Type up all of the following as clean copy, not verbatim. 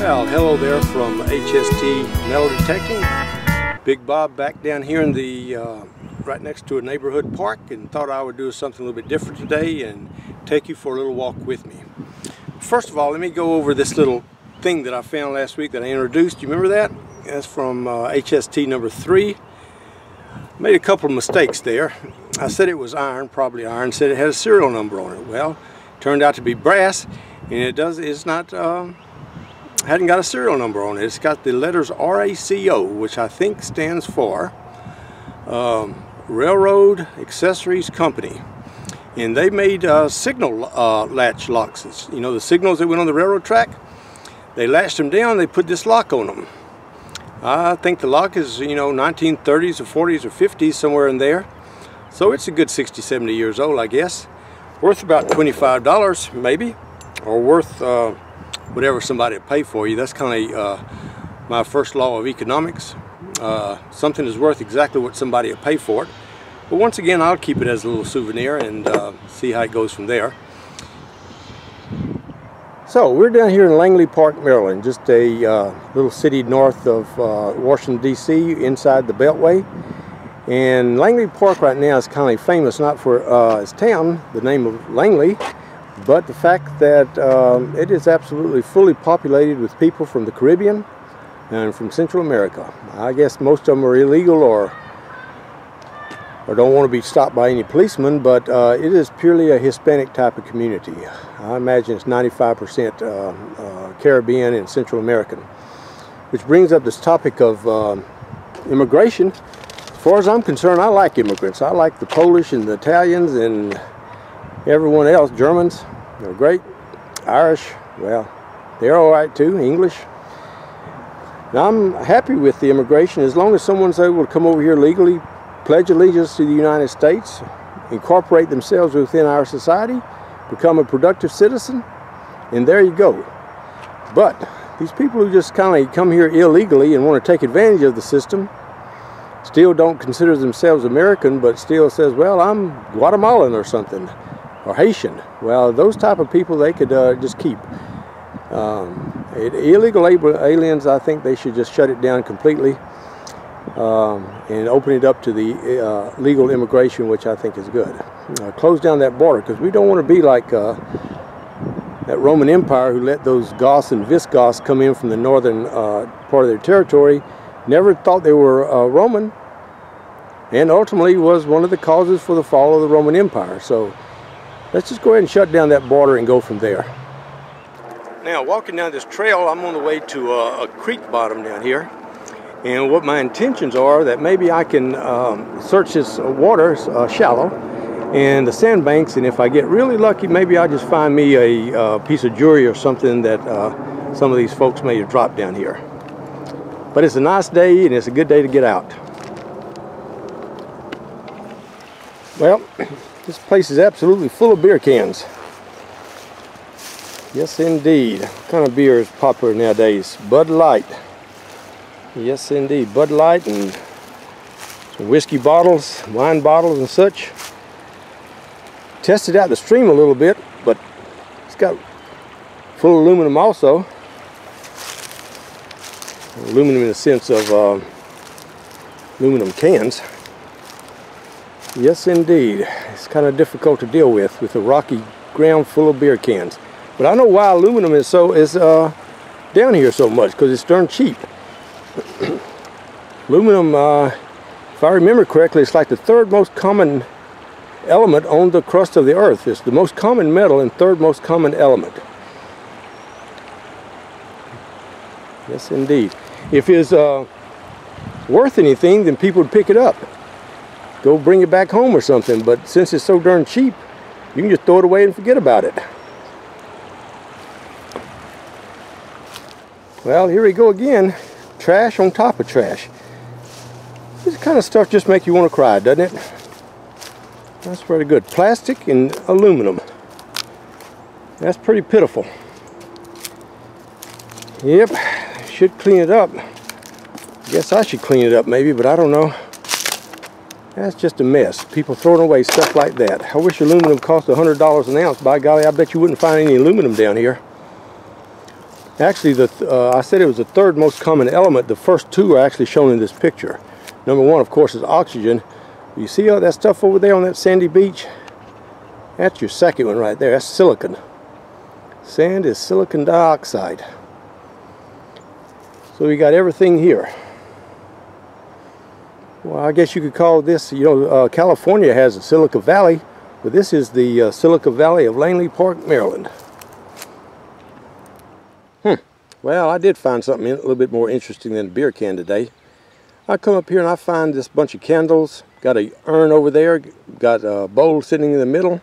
Well, hello there from HST Metal Detecting. Big Bob back down here in the right next to a neighborhood park, and thought I would do something a little bit different today and take you for a little walk with me. First of all, let me go over this little thing that I found last week that I introduced. You remember that? That's from HST number 3. Made a couple of mistakes there. I said it was iron, probably iron. Said it had a serial number on it. Well, it turned out to be brass, and it's not. Hadn't got a serial number on it. It's got the letters RACO, which I think stands for Railroad Accessories Company. And they made signal latch locks. You know, the signals that went on the railroad track? They latched them down, they put this lock on them. I think the lock is, you know, 1930s or 40s or 50s, somewhere in there. So it's a good 60, 70 years old, I guess. Worth about $25, maybe. Or worth whatever somebody will pay for you. That's kind of my first law of economics. Something is worth exactly what somebody will pay for it. But once again, I'll keep it as a little souvenir and see how it goes from there. So we're down here in Langley Park, Maryland, just a little city north of Washington, D.C., inside the Beltway. And Langley Park right now is kind of famous not for its town, the name of Langley, but the fact that it is absolutely fully populated with people from the Caribbean and from Central America. I guess most of them are illegal or don't want to be stopped by any policemen, but it is purely a Hispanic type of community. I imagine it's 95% Caribbean and Central American. Which brings up this topic of immigration. As far as I'm concerned, I like immigrants. I like the Polish and the Italians and everyone else. Germans, they're great. Irish, well, they're all right too. English. Now, I'm happy with the immigration as long as someone's able to come over here legally, pledge allegiance to the United States, incorporate themselves within our society, become a productive citizen, and there you go. But these people who just kind of come here illegally and want to take advantage of the system still don't consider themselves American, but still says, well, I'm Guatemalan or something, or Haitian. Well, those type of people they could just keep. Illegal aliens, I think they should just shut it down completely. And open it up to the legal immigration, which I think is good. Close down that border, because we don't want to be like that Roman Empire who let those Goths and Visigoths come in from the northern part of their territory. Never thought they were Roman, and ultimately was one of the causes for the fall of the Roman Empire. So let's just go ahead and shut down that border and go from there. Now, walking down this trail, I'm on the way to a creek bottom down here. And what my intentions are, that maybe I can search this water, shallow, and the sandbanks, and if I get really lucky, maybe I'll just find me a piece of jewelry or something that some of these folks may have dropped down here. But it's a nice day, and it's a good day to get out. Well, this place is absolutely full of beer cans. Yes, indeed. What kind of beer is popular nowadays? Bud Light. Yes, indeed. Bud Light and some whiskey bottles, wine bottles and such. Tested out the stream a little bit, but it's got full aluminum also. Aluminum in the sense of aluminum cans. Yes, indeed. It's kind of difficult to deal with a rocky ground full of beer cans. But I know why aluminum is down here so much, because it's darn cheap. Aluminum, if I remember correctly, it's like the third most common element on the crust of the earth. It's the most common metal and third most common element. Yes, indeed. If it's worth anything, then people would pick it up. Go bring it back home or something. But since it's so darn cheap, you can just throw it away and forget about it. Well, here we go again. Trash on top of trash. This kind of stuff just makes you want to cry, doesn't it? That's pretty good. Plastic and aluminum. That's pretty pitiful. Yep, should clean it up. Guess I should clean it up maybe, but I don't know. That's just a mess. People throwing away stuff like that. I wish aluminum cost $100 an ounce. By golly, I bet you wouldn't find any aluminum down here. Actually, I said it was the third most common element. The first two are actually shown in this picture. Number one, of course, is oxygen. You see all that stuff over there on that sandy beach? That's your second one right there. That's silicon. Sand is silicon dioxide. So we got everything here. Well, I guess you could call this, California has a Silica Valley, but this is the Silica Valley of Langley Park, Maryland. Well, I did find something a little bit more interesting than a beer can today. I come up here and I find this bunch of candles. Got a urn over there, got a bowl sitting in the middle,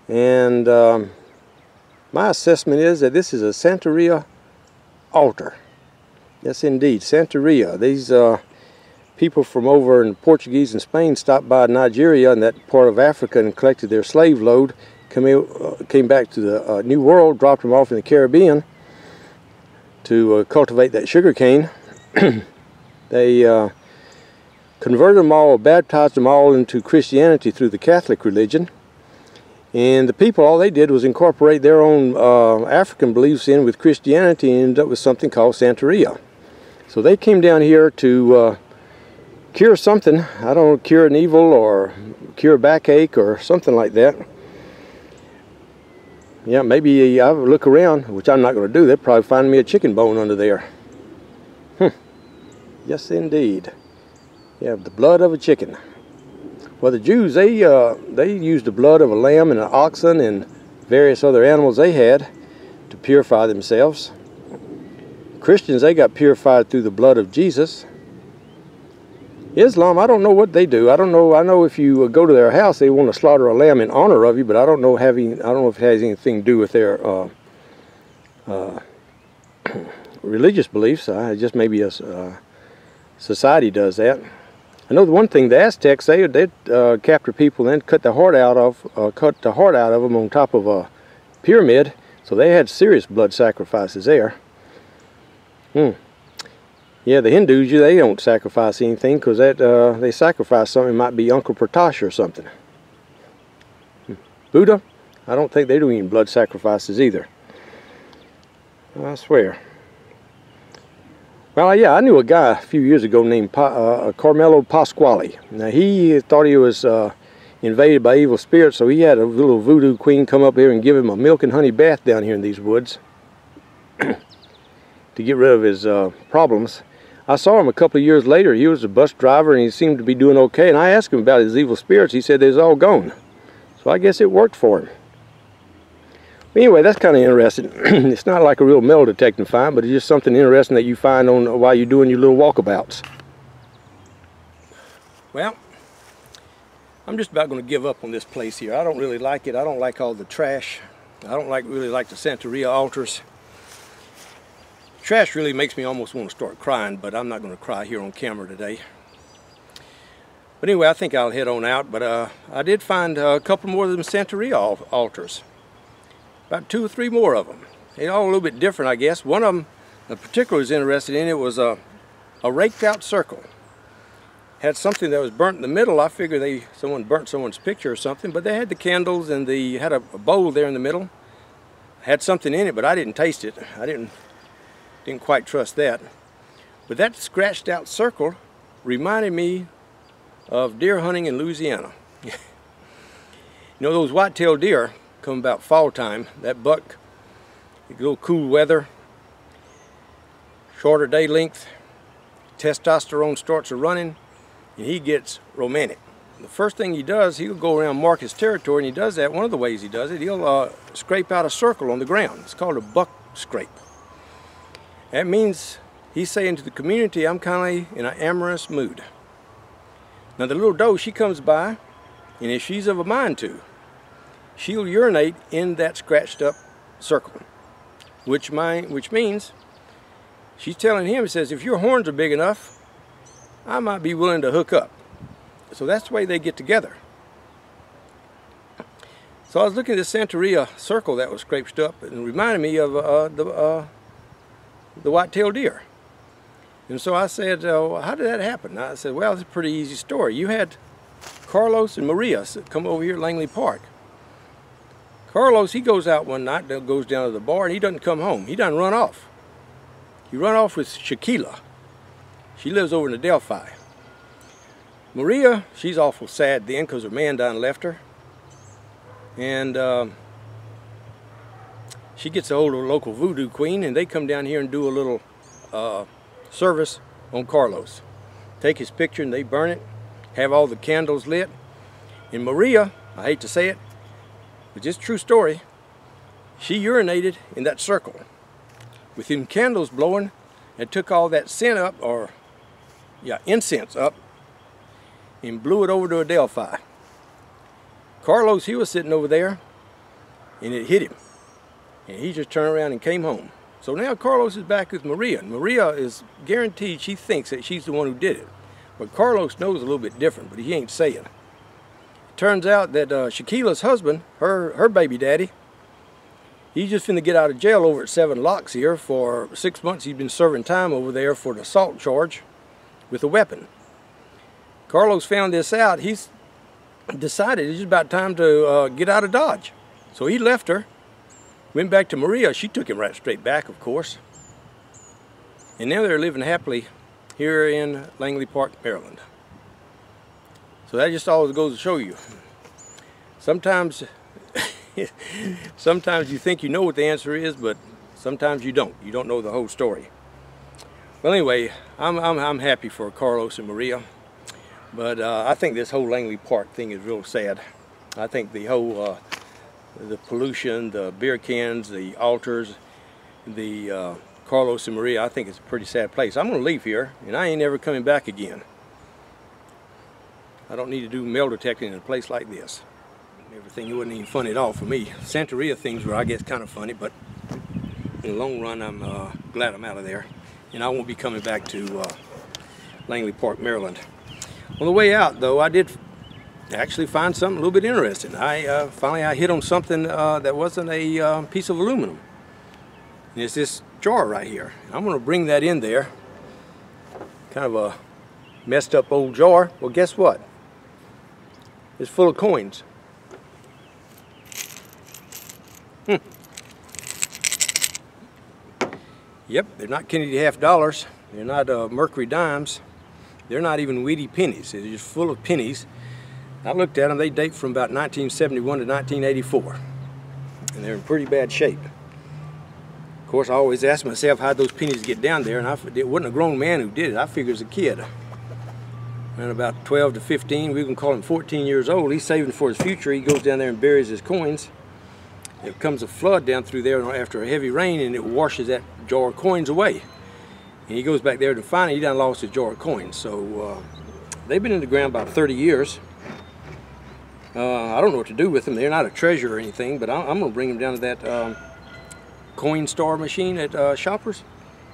and my assessment is that this is a Santeria altar. Yes, indeed, Santeria. These people from over in Portuguese and Spain stopped by Nigeria and that part of Africa and collected their slave load, came back to the New World, dropped them off in the Caribbean to cultivate that sugar cane. They converted them all, baptized them all into Christianity through the Catholic religion. And the people, all they did was incorporate their own African beliefs in with Christianity and ended up with something called Santeria. So they came down here to cure something. I don't know, cure an evil or cure a backache or something like that. Yeah, maybe I'll look around, which I'm not going to do. They'll probably find me a chicken bone under there. Yes, indeed. Yeah, the blood of a chicken. Well, the Jews, they used the blood of a lamb and an oxen and various other animals they had to purify themselves. Christians, they got purified through the blood of Jesus. Islam, I don't know what they do. I don't know. I know if you go to their house, they want to slaughter a lamb in honor of you, but I don't know if it has anything to do with their religious beliefs. Just maybe a society does that. I know the one thing the Aztecs, they capture people and then cut the heart out of them on top of a pyramid. So they had serious blood sacrifices there. Yeah, the Hindus, they don't sacrifice anything because they sacrifice something. It might be Uncle Pratash or something. Buddha, I don't think they do any blood sacrifices either. I swear. Well, yeah, I knew a guy a few years ago named Carmelo Pasquale. Now, he thought he was invaded by evil spirits, so he had a little voodoo queen come up here and give him a milk and honey bath down here in these woods to get rid of his problems. I saw him a couple of years later. He was a bus driver and he seemed to be doing okay, and I asked him about his evil spirits. He said they was all gone. So I guess it worked for him. Anyway, that's kind of interesting. It's not like a real metal detecting find, but it's just something interesting that you find on while you're doing your little walkabouts. Well, I'm just about going to give up on this place here. I don't really like it. I don't like all the trash. I don't really like the Santeria altars. Trash really makes me almost want to start crying, but I'm not going to cry here on camera today. But anyway, I think I'll head on out. But I did find a couple more of them Santeria altars. About 2 or 3 more of them. They're all a little bit different, I guess. One of them, in particular, was interested in it was a raked out circle. Had something that was burnt in the middle. I figured someone burnt someone's picture or something, but they had the candles and had a bowl there in the middle. Had something in it, but I didn't taste it. I didn't quite trust that. But that scratched out circle reminded me of deer hunting in Louisiana. You know, those white-tailed deer come about fall time. That buck, a little cool weather, shorter day length, testosterone starts running, and he gets romantic. The first thing he does, he'll go around mark his territory, and he does that. One of the ways he does it, he'll scrape out a circle on the ground. It's called a buck scrape. That means he's saying to the community, I'm kind of in an amorous mood. Now the little doe, she comes by, and if she's of a mind to, she'll urinate in that scratched up circle, which means she's telling him, says, if your horns are big enough, I might be willing to hook up. So that's the way they get together. So I was looking at this Santeria circle that was scratched up, and it reminded me of the white-tailed deer. And so I said, how did that happen? I said, well, it's a pretty easy story. You had Carlos and Maria come over here at Langley Park. Carlos, he goes out one night, goes down to the bar, and he doesn't come home. He done run off. He run off with Shaquila. She lives over in the Delphi. Maria, she's awful sad then because her man done left her. And she gets a hold of a local voodoo queen, and they come down here and do a little service on Carlos. Take his picture and they burn it, have all the candles lit. And Maria, I hate to say it, but it's a true story, she urinated in that circle with them candles blowing and took all that scent up, or yeah, incense up, and blew it over to a Delphi. Carlos, he was sitting over there and it hit him. And he just turned around and came home. So now Carlos is back with Maria. And Maria is guaranteed, she thinks that she's the one who did it. But Carlos knows a little bit different, but he ain't saying. It turns out that Shaquila's husband, her baby daddy, he's just finna get out of jail over at 7 Locks here. For 6 months he's been serving time over there for an assault charge with a weapon. Carlos found this out. He's decided it's just about time to get out of Dodge. So he left her, went back to Maria. She took him right straight back, of course. And now they're living happily here in Langley Park, Maryland. So that just always goes to show you. Sometimes, sometimes you think you know what the answer is, but sometimes you don't. You don't know the whole story. Well, anyway, I'm happy for Carlos and Maria. But I think this whole Langley Park thing is real sad. I think the whole, the pollution, the beer cans, the altars, the Carlos and Maria, I think it's a pretty sad place. I'm going to leave here, and I ain't ever coming back again. I don't need to do metal detecting in a place like this. Everything, it wasn't even funny at all for me. Santeria things were, I guess, kind of funny, but in the long run, I'm glad I'm out of there. And I won't be coming back to Langley Park, Maryland. On the way out, though, I did actually find something a little bit interesting. Finally I hit on something that wasn't a piece of aluminum. And it's this jar right here. I'm going to bring that in there. Kind of a messed up old jar. Well, guess what? It's full of coins. Yep, they're not Kennedy half dollars. They're not Mercury dimes. They're not even weedy pennies. They're just full of pennies. I looked at them. They date from about 1971 to 1984. And they're in pretty bad shape. Of course, I always ask myself how'd those pennies get down there, and it wasn't a grown man who did it. I figure it was a kid. And about 12 to 15, we can call him 14 years old. He's saving for his future. He goes down there and buries his coins. There comes a flood down through there after a heavy rain, and it washes that jar of coins away. And he goes back there to find it. He done lost his jar of coins. So they've been in the ground about 30 years. I don't know what to do with them. They're not a treasure or anything, but I'm going to bring them down to that coin star machine at Shoppers,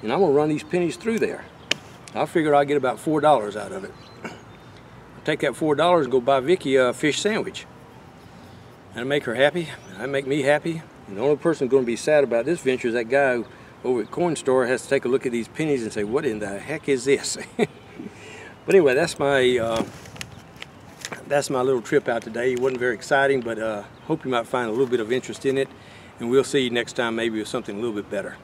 and I'm going to run these pennies through there. I figure I'll get about $4 out of it. I'll take that $4 and go buy Vicky a fish sandwich. That'll make her happy. That'll make me happy. And the only person going to be sad about this venture is that guy who, over at Coin Store, has to take a look at these pennies and say, what in the heck is this? But anyway, that's my little trip out today. It wasn't very exciting, but hope you might find a little bit of interest in it. And we'll see you next time, maybe with something a little bit better.